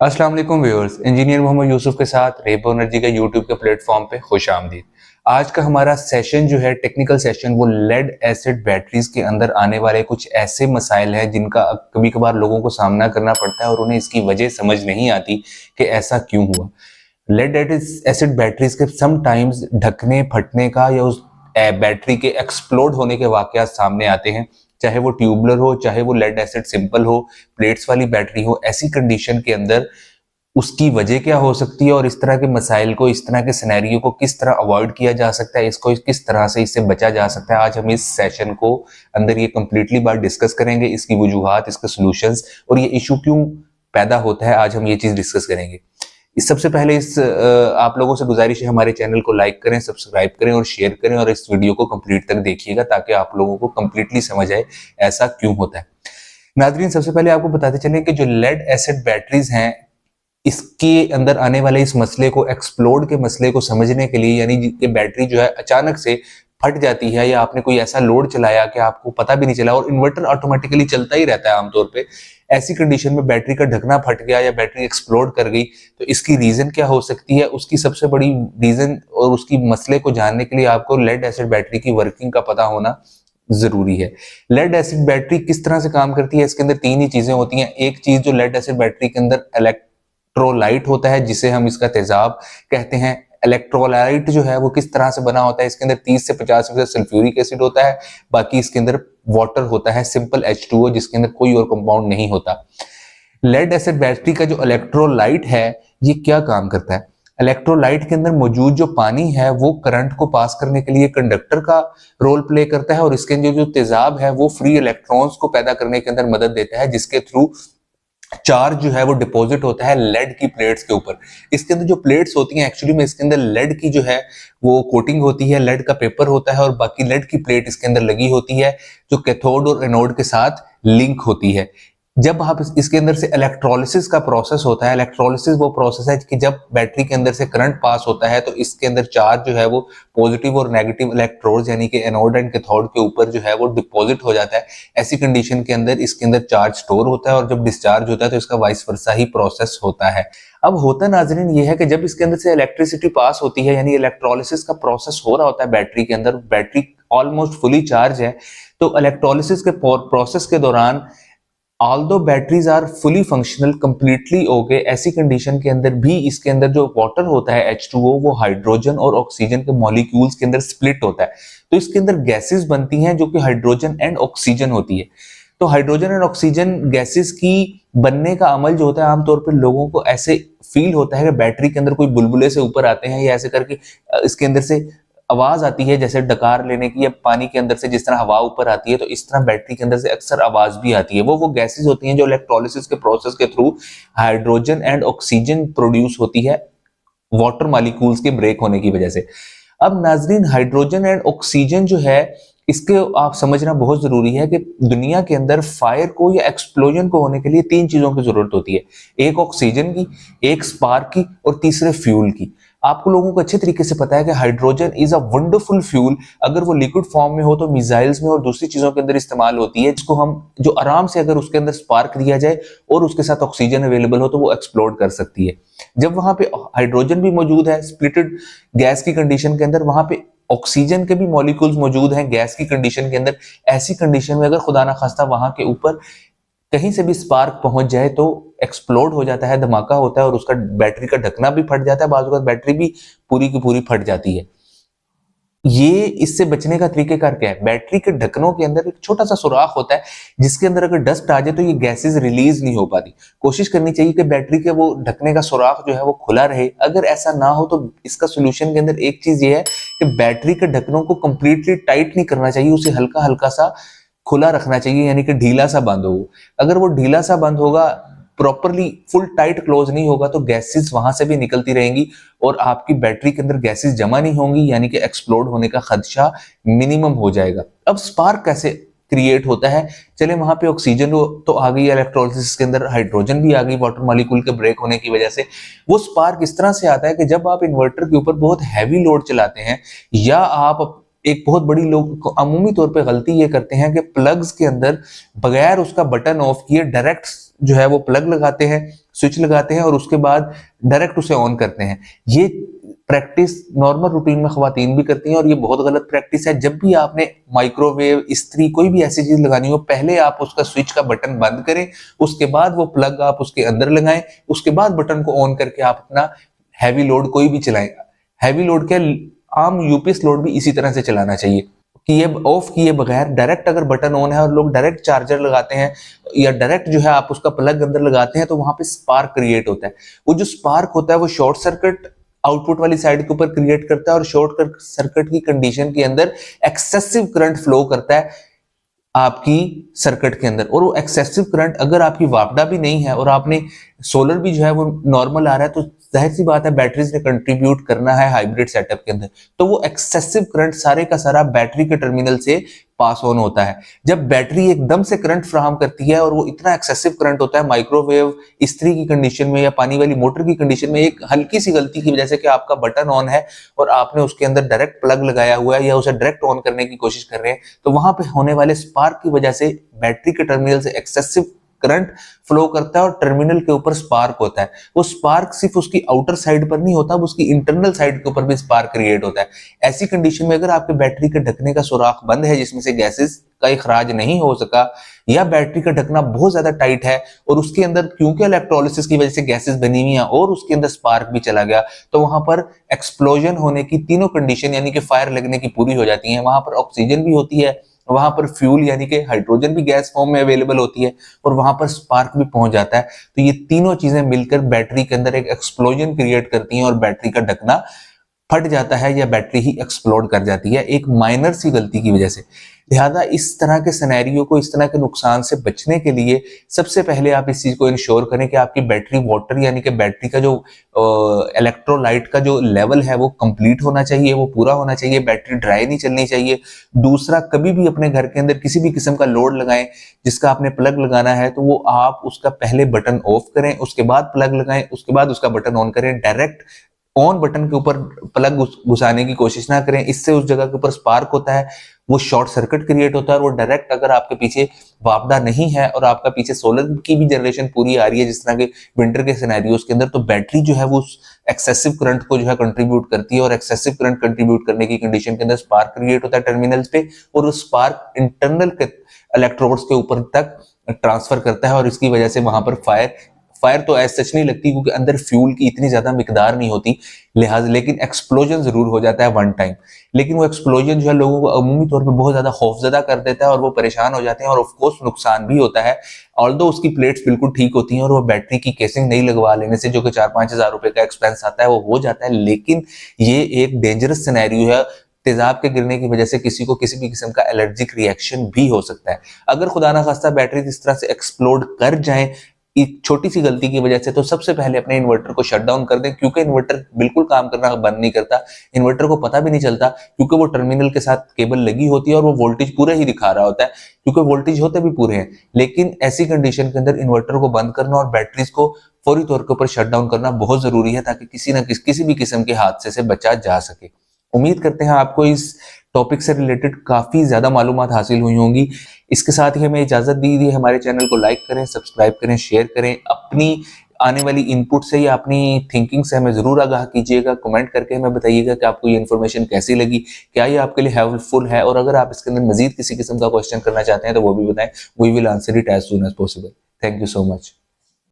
अस्सलाम वालेकुम viewers, engineer Mohammad Yusuf के साथ रेपो एनर्जी का यूट्यूब के प्लेटफॉर्म पे खुश आमदीद। आज का हमारा सेशन जो है टेक्निकल सेशन, वो लेड एसिड बैटरीज के अंदर आने वाले कुछ ऐसे मसाइल हैं जिनका कभी कभार लोगों को सामना करना पड़ता है और उन्हें इसकी वजह समझ नहीं आती कि ऐसा क्यों हुआ। लेड एसिड बैटरीज के समटाइम्स ढकने फटने का या उस बैटरी के एक्सप्लोड होने के वाकयात सामने आते हैं, चाहे वो ट्यूबुलर हो, चाहे वो लेड एसिड सिंपल हो, प्लेट्स वाली बैटरी हो। ऐसी कंडीशन के अंदर उसकी वजह क्या हो सकती है और इस तरह के मसाइल को, इस तरह के सिनेरियो को किस तरह अवॉइड किया जा सकता है, इसको किस तरह से इससे बचा जा सकता है, आज हम इस सेशन को अंदर ये कंप्लीटली बात डिस्कस करेंगे। इसकी वजूहात, इसके सॉल्यूशंस और ये इशू क्यों पैदा होता है, आज हम ये चीज डिस्कस करेंगे। इस सबसे पहले आप लोगों से गुजारिश है, हमारे चैनल को लाइक करें, सब्सक्राइब करें और शेयर करें और इस वीडियो को कंप्लीट तक देखिएगा ताकि आप लोगों को कंप्लीटली समझ आए ऐसा क्यों होता है। नाज़रीन, सबसे पहले आपको बताते चलें कि जो लेड एसिड बैटरीज हैं, इसके अंदर आने वाले इस मसले को, एक्सप्लोड के मसले को समझने के लिए, यानी कि बैटरी जो है अचानक से फट जाती है या आपने कोई ऐसा लोड चलाया कि आपको पता भी नहीं चला और इन्वर्टर ऑटोमेटिकली चलता ही रहता है आमतौर पे, ऐसी कंडीशन में बैटरी का ढकना फट गया या बैटरी एक्सप्लोड कर गई, तो इसकी रीजन क्या हो सकती है। उसकी सबसे बड़ी रीजन और उसकी मसले को जानने के लिए आपको लेड एसिड बैटरी की वर्किंग का पता होना जरूरी है। लेड एसिड बैटरी किस तरह से काम करती है, इसके अंदर तीन ही चीजें होती हैं। एक चीज जो लेड एसिड बैटरी के अंदर इलेक्ट्रोलाइट होता है, जिसे हम इसका तेजाब कहते हैं। इलेक्ट्रोलाइट जो है वो किस तरह से बना होता है, इसके अंदर 30 से 50% सल्फ्यूरिक एसिड होता है, बाकी इसके अंदर वाटर होता है, सिंपल H2O, जिसके अंदर कोई और कंपाउंड नहीं होता। लेड एसिड बैटरी का जो इलेक्ट्रोलाइट है, ये क्या काम करता है। इलेक्ट्रोलाइट के अंदर मौजूद जो पानी है वो करंट को पास करने के लिए कंडक्टर का रोल प्ले करता है और इसके अंदर जो तेजाब है वो फ्री इलेक्ट्रॉन्स को पैदा करने के अंदर मदद देता है, जिसके थ्रू चार्ज जो है वो डिपॉजिट होता है लेड की प्लेट्स के ऊपर। इसके अंदर जो प्लेट्स होती हैं, एक्चुअली में इसके अंदर लेड की जो है वो कोटिंग होती है, लेड का पेपर होता है और बाकी लेड की प्लेट इसके अंदर लगी होती है जो कैथोड और एनोड के साथ लिंक होती है। जब आप इसके अंदर से इलेक्ट्रोलिसिस का प्रोसेस होता है, इलेक्ट्रोलिसिस वो प्रोसेस है कि जब बैटरी के अंदर से करंट पास होता है तो इसके अंदर चार्ज जो है वो पॉजिटिव और नेगेटिव इलेक्ट्रोड्स यानी कि एनोड एंड कैथोड के ऊपर जो है वो डिपॉजिट हो जाता है। ऐसी कंडीशन के अंदर इसके अंदर चार्ज स्टोर होता है और जब डिस्चार्ज होता है तो इसका वाइस वर्सा ही प्रोसेस होता है। अब होता नाज़रीन ये है कि जब इसके अंदर से इलेक्ट्रिसिटी पास होती है, यानी इलेक्ट्रोलिसिस का प्रोसेस हो रहा होता है बैटरी के अंदर, बैटरी ऑलमोस्ट फुली चार्ज है, तो इलेक्ट्रोलिसिस के प्रोसेस के दौरान although batteries are fully functional, completely okay, ऐसी कंडीशन के अंदर भी इसके अंदर जो वाटर होता है H2O, वो हाइड्रोजन और ऑक्सीजन के मॉलिक्यूल्स के अंदर स्प्लिट होता है। तो इसके अंदर गैसेस बनती हैं जो कि हाइड्रोजन एंड ऑक्सीजन होती है। तो हाइड्रोजन एंड ऑक्सीजन गैसेस की बनने का अमल जो होता है, आमतौर पर लोगों को ऐसे फील होता है कि बैटरी के अंदर कोई बुलबुले से ऊपर आते हैं या ऐसे करके इसके अंदर से आवाज आती है, जैसे डकार लेने की या पानी के अंदर से जिस तरह हवा ऊपर आती है, तो इस तरह बैटरी के अंदर से अक्सर आवाज भी आती है। वो गैसेस होती हैं जो इलेक्ट्रोलिसिस के प्रोसेस के through hydrogen and oxygen produce होती है वाटर मॉलिक्यूल्स के ब्रेक होने की वजह से। अब नाजरीन, हाइड्रोजन एंड ऑक्सीजन जो है, इसके आप समझना बहुत जरूरी है कि दुनिया के अंदर फायर को या एक्सप्लोजन को होने के लिए तीन चीजों की जरूरत होती है, एक ऑक्सीजन की, एक स्पार्क की और तीसरे फ्यूल की। आपको लोगों को अच्छे तरीके से पता है कि hydrogen is a wonderful fuel. अगर वो लिक्विड फॉर्म में हो तो मिसाइल्स में और दूसरी चीजों के अंदर इस्तेमाल होती है, जिसको हम जो आराम से अगर उसके अंदर स्पार्क दिया जाए और उसके साथ ऑक्सीजन अवेलेबल हो तो वो एक्सप्लोड कर सकती है। जब वहां पे हाइड्रोजन भी मौजूद है स्प्लिटेड गैस की कंडीशन के अंदर, वहां पे ऑक्सीजन के भी मॉलिक्यूल्स मौजूद हैं गैस की कंडीशन के अंदर। ऐसी कंडीशन में अगर खुदा ना खास्ता वहां के ऊपर कहीं से भी स्पार्क पहुंच जाए तो एक्सप्लोड हो जाता है, धमाका होता है और उसका बैटरी का ढकना भी फट जाता है, बाज़ वक़्त बैटरी भी पूरी की पूरी फट जाती है। ये इससे बचने का तरीकेकार क्या है, बैटरी के ढक्कनों के अंदर एक छोटा सा सुराख होता है जिसके अंदर अगर डस्ट आ जाए तो ये गैसेस रिलीज नहीं हो पाती। कोशिश करनी चाहिए कि बैटरी के वो ढकने का सुराख जो है वो खुला रहे। अगर ऐसा ना हो तो इसका सोल्यूशन के अंदर एक चीज ये है कि बैटरी के ढक्कनों को कंप्लीटली टाइट नहीं करना चाहिए, उसे हल्का हल्का सा खुला रखना चाहिए, यानी कि ढीला सा बंद हो। अगर वो ढीला सा बंद होगा, प्रॉपरली फुल टाइट क्लोज नहीं होगा, तो गैसेस वहां से भी निकलती रहेंगी और आपकी बैटरी के अंदर गैसेस जमा नहीं होंगी, यानी कि एक्सप्लोड होने का खदशा मिनिमम हो जाएगा। अब स्पार्क कैसे क्रिएट होता है, चले वहां पे ऑक्सीजन तो आ गई, इलेक्ट्रोलिसिस के अंदर हाइड्रोजन भी आ गई वाटर मॉलिक्यूल के ब्रेक होने की वजह से। वो स्पार्क इस तरह से आता है कि जब आप इन्वर्टर के ऊपर बहुत हैवी लोड चलाते हैं या आप एक बहुत बड़ी लोग अमूमी तौर पे गलती ये करते हैं कि प्लग्स के अंदर बगैर उसका बटन ऑफ किए डायरेक्ट जो है वो प्लग लगाते हैं, स्विच लगाते हैं और उसके बाद डायरेक्ट उसे ऑन करते हैं। ये प्रैक्टिस नॉर्मल रूटीन में खवातीन भी करती हैं और ये बहुत गलत प्रैक्टिस है। जब भी आपने माइक्रोवेव, इस्त्री, कोई भी ऐसी चीज लगानी हो, पहले आप उसका स्विच का बटन बंद करें, उसके बाद वो प्लग आप उसके अंदर लगाएं, उसके बाद बटन को ऑन करके आप अपना हैवी लोड कोई भी चलाएं। हैवी लोड क्या, आम यूपीएस लोड भी इसी तरह से चलाना चाहिए कि ये ऑफ किए बगैर डायरेक्ट अगर बटन ऑन है और लोग डायरेक्ट चार्जर लगाते हैं या डायरेक्ट जो है आप उसका प्लग अंदर लगाते हैं तो वहां पे स्पार्क क्रिएट होता है। वो जो स्पार्क होता है वो शॉर्ट सर्किट आउटपुट वाली साइड के ऊपर क्रिएट करता है और शॉर्ट सर्किट की कंडीशन के अंदर एक्सेसिव करंट फ्लो करता है आपकी सर्किट के अंदर। और वो एक्सेसिव करंट अगर आपकी वापडा भी नहीं है और आपने सोलर भी जो है वो नॉर्मल आ रहा है तो जाहिर सी बात है बैटरीज ने कंट्रीब्यूट करना है हाइब्रिड सेटअप के अंदर, तो वो एक्सेसिव करंट सारे का सारा बैटरी के टर्मिनल से पास ऑन होता है। जब बैटरी एकदम से करंट फ्राहम करती है और वो इतना एक्सेसिव करंट होता है, माइक्रोवेव, इस्त्री की कंडीशन में या पानी वाली मोटर की कंडीशन में, एक हल्की सी गलती की वजह से कि आपका बटन ऑन है और आपने उसके अंदर डायरेक्ट प्लग लगाया हुआ है या उसे डायरेक्ट ऑन करने की कोशिश कर रहे हैं, तो वहां पे होने वाले स्पार्क की वजह से बैटरी के टर्मिनल से एक्सेसिव करंट फ्लो करता है और टर्मिनल के ऊपर स्पार्क होता है। वो स्पार्क सिर्फ उसकी आउटर साइड पर नहीं होता, उसकी इंटरनल साइड के ऊपर भी स्पार्क क्रिएट होता है। ऐसी कंडीशन में अगर आपके बैटरी के ढकने का सुराख बंद है जिसमें से गैसेस का इखराज नहीं हो सका, या बैटरी का ढकना बहुत ज्यादा टाइट है और उसके अंदर क्योंकि इलेक्ट्रोलिसिस की वजह से गैसेस बनी हुई हैं और उसके अंदर स्पार्क भी चला गया, तो वहां पर एक्सप्लोजन होने की तीनों कंडीशन यानी कि फायर लगने की पूरी हो जाती है। वहां पर ऑक्सीजन भी होती है, वहां पर फ्यूल यानी कि हाइड्रोजन भी गैस फॉर्म में अवेलेबल होती है और वहां पर स्पार्क भी पहुंच जाता है। तो ये तीनों चीजें मिलकर बैटरी के अंदर एक एक्सप्लोजन क्रिएट करती हैं और बैटरी का ढकना फट जाता है या बैटरी ही एक्सप्लोड कर जाती है एक माइनर सी गलती की वजह से। लिहाजा इस तरह के सिनेरियो को, इस तरह के नुकसान से बचने के लिए सबसे पहले आप इस चीज को इंश्योर करें कि आपकी बैटरी वाटर यानी कि बैटरी का जो इलेक्ट्रोलाइट का जो लेवल है वो कंप्लीट होना चाहिए, वो पूरा होना चाहिए, बैटरी ड्राई नहीं चलनी चाहिए। दूसरा, कभी भी अपने घर के अंदर किसी भी किस्म का लोड लगाएं जिसका आपने प्लग लगाना है तो वो आप उसका पहले बटन ऑफ करें, उसके बाद प्लग लगाएं, उसके बाद उसका बटन ऑन करें। डायरेक्ट ऑन बटन के ऊपर प्लग घुसाने की कोशिश ना करें, इससे उस जगह के ऊपर स्पार्क होता है, वो शॉर्ट सर्किट क्रिएट होता है और वो डायरेक्ट अगर आपके पीछे वापदा नहीं है और आपका पीछे सोलर की भी जनरेशन पूरी आ रही है जिस तरह के विंटर के सिनेरियोस के अंदर, तो बैटरी जो है वो एक्सेसिव करंट को जो है कंट्रीब्यूट करती है और एक्सेसिव करंट कंट्रीब्यूट करने की कंडीशन के अंदर स्पार्क क्रिएट होता है टर्मिनल्स पे और वो स्पार्क इंटरनल के इलेक्ट्रोड्स के ऊपर तक ट्रांसफर करता है और इसकी वजह से वहां पर फायर तो ऐसा सच नहीं लगती क्योंकि अंदर फ्यूल की इतनी ज्यादा मिकदार नहीं होती लिहाजा, लेकिन एक्सप्लोजन जरूर हो जाता है वन टाइम। लेकिन वो एक्सप्लोजन जो है लोगों को अमूमी तौर पे बहुत ज्यादा खौफजदा कर देता है और वो परेशान हो जाते हैं और ऑफ कोर्स नुकसान भी होता है। ऑल्दो उसकी प्लेट्स बिल्कुल ठीक होती हैं और वो बैटरी की केसिंग नहीं लगवा लेने से जो कि 4-5 हजार रुपए का एक्सपेंस आता है वो हो जाता है, लेकिन ये एक डेंजरस सिनेरियो है। तेजाब के गिरने की वजह से किसी को किसी भी किस्म का एलर्जिक रिएक्शन भी हो सकता है। अगर खुदा ना खास्ता बैटरी इस तरह से एक्सप्लोड कर जाए एक छोटी सी गलती की वजह से, तो सबसे पहले अपने इन्वर्टर को शट डाउन कर दें क्योंकि इन्वर्टर बिल्कुल काम करना बंद नहीं करता। इन्वर्टर को पता भी नहीं चलता क्योंकि वो टर्मिनल के साथ केबल लगी होती है और वो वोल्टेज पूरा ही दिखा रहा होता है क्योंकि वोल्टेज होते भी पूरे हैं। लेकिन ऐसी कंडीशन के अंदर इन्वर्टर को बंद करना और बैटरीज को फौरी तौर के ऊपर शट डाउन करना बहुत जरूरी है ताकि किसी भी किस्म के हादसे से बचा जा सके। उम्मीद करते हैं आपको इस टॉपिक से रिलेटेड काफी ज्यादा मालूमात हासिल हुई होंगी। इसके साथ ही हमें इजाजत दी हमारे चैनल को लाइक करें, सब्सक्राइब करें, शेयर करें। अपनी आने वाली इनपुट से या अपनी थिंकिंग से हमें जरूर आगाह कीजिएगा, कमेंट करके हमें बताइएगा कि आपको ये इन्फॉर्मेशन कैसी लगी, क्या ये आपके लिए हेल्पफुल है, और अगर आप इसके अंदर मजीद किसी किस्म का क्वेश्चन करना चाहते हैं तो वो भी बताएं। We will answer it as soon as possible. Thank you so much.